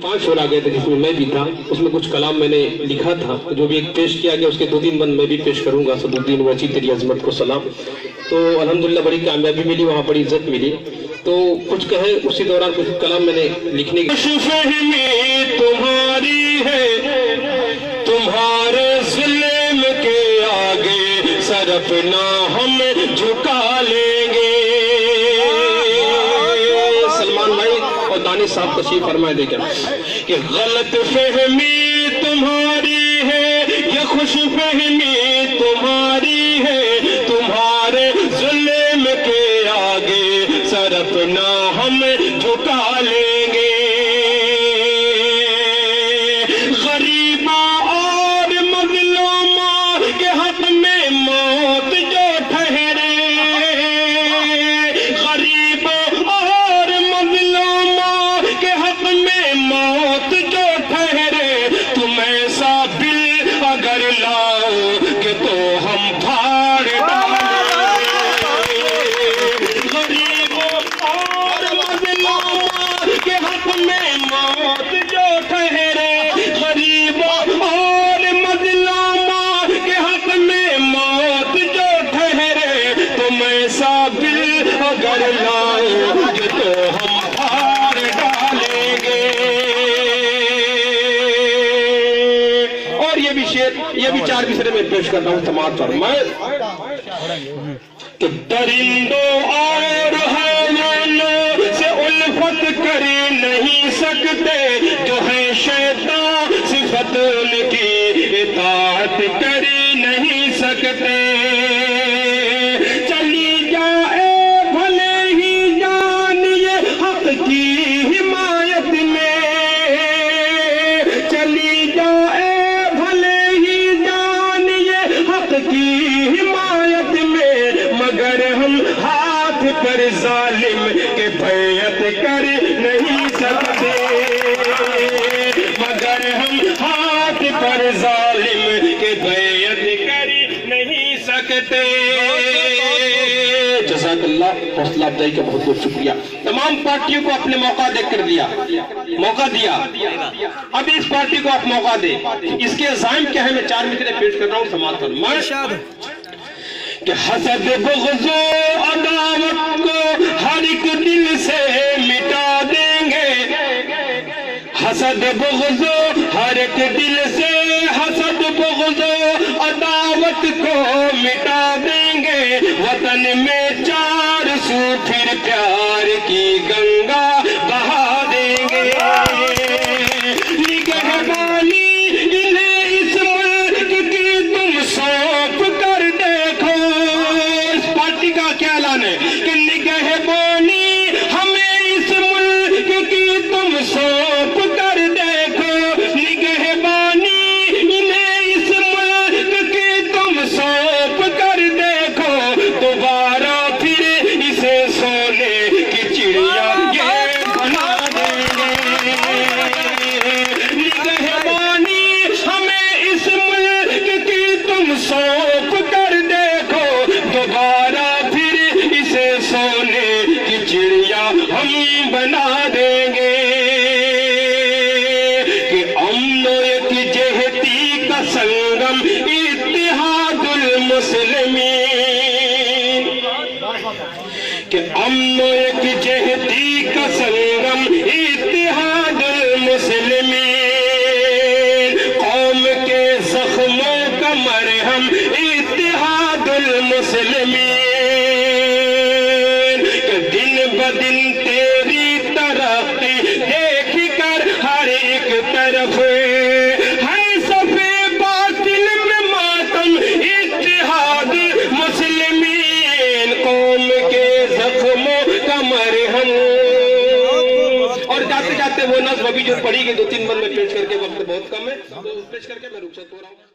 5 शोर आ गए थे जिसमें मैं भी था, उसमें कुछ कलाम मैंने लिखा था जो भी एक पेश किया गया, उसके 2-3 बंद मैं भी पेश करूंगा। सदुद्दीन वची तेरी अजमत को सलाम। तो अल्हम्दुलिल्लाह बड़ी कामयाबी मिली, वहाँ बड़ी इज्जत मिली। तो कुछ कहे उसी दौरान कुछ कलाम मैंने लिखने की खुशफहमी तुम्हारी है, तुम्हारे जुल्म के आगे सर अपना हम झुका लेंगे। सलमान भाई और दानिश साहब तशरीफ फरमाए देखें कि गलत फहमी तुम्हारी है, ये खुश फहमी तुम्हारी है, तुम्हारे जुल्म के आगे सर अपना हम झुका लेंगे। गरीबा और मजलूमा के हक में मौत जो ठहरे, गरीबा और मजलूमा के हक में मौत जो ठहरे, तुम ऐसा बिल अगर लाओ कि तो हम फाड़ डालेंगे। गरीबों और मजलूमा के हक में मौत जो ठहरे, गरीबों और मजलूमा के हक में मौत जो ठहरे, तुम ऐसा बिल अगर लाओ कि तो हम फाड़ डालेंगे। और ये भी शेर, ये भी 4 मिसरे में पेश करता हूँ समाज पर मैं कि दरिंदों और हैवानों से उल्फत कर नहीं सकते, जो है शैतान सिफत उनकी इताअत कर नहीं सकते। चली जाए भले ही जान ये हक की हिमायत में, चली जाए भले ही जान ये हक की हिमायत में, मगर हम हाथ पर जालिम के बैअत कर नहीं सकते, मगर हम हाथ पर जालिम के बैअत कर नहीं सकते। जज़ाकल्लाह, हौसला अफजाई का बहुत बहुत शुक्रिया। तमाम पार्टियों को अपने मौका देकर मौका दिया, अब इस पार्टी को आप मौका दे। इसके अज़ाइम क्या है मैं 4 मिसरे पेश कर रहा हूँ समाज पर मैं कि हसद बुग़्ज़ो अदावत को हर एक दिल से मिटा देंगे, हसद बुग़्ज़ो हर एक दिल से, हसद बुग़्ज़ो अदावत को मिटा देंगे। वतन में 4 सू फिर प्यार की गंगा बहा देंगे। निगहबानी इन्हें इस मुल्क की तुम सौंप कर देखो। इस पार्टी का क्या ऐलान है कि निगहबानी हमें इस मुल्क की तुम सौंप कर देखो, निगहबानी इन्हें इस मुल्क की तुम सौंप कर देखो। दोबारा फिर इसे सोने की चिड़िया ये बना देंगे। निगहबानी हमें इस मुल्क की तुम सौंप कर देखो, दोबारा फिर इसे सोने की चिड़िया हम बना देंगे। कि अमन एक जहती का संगम इत्तिहादुल मुस्लिमीन, कि अमन एक जहती का संगम इत्तिहादुल मुस्लिमीन, कौम के जख्मों का मरहम इत्तिहादुल मुस्लिमीन। कि दिन ब दिन तेरी तरक्की देख कर हर एक तरफ है सफे बातिल में मातम इत्तिहाद मुस्लिमीन, कौम के जख्मों का मरहम। और जाते जाते वो नज़्म अभी जो पढ़ी गई 2-3 बंद में पेश करके, वक्त बहुत कम है तो पेश करके मैं रुखसत हो रहा हूँ।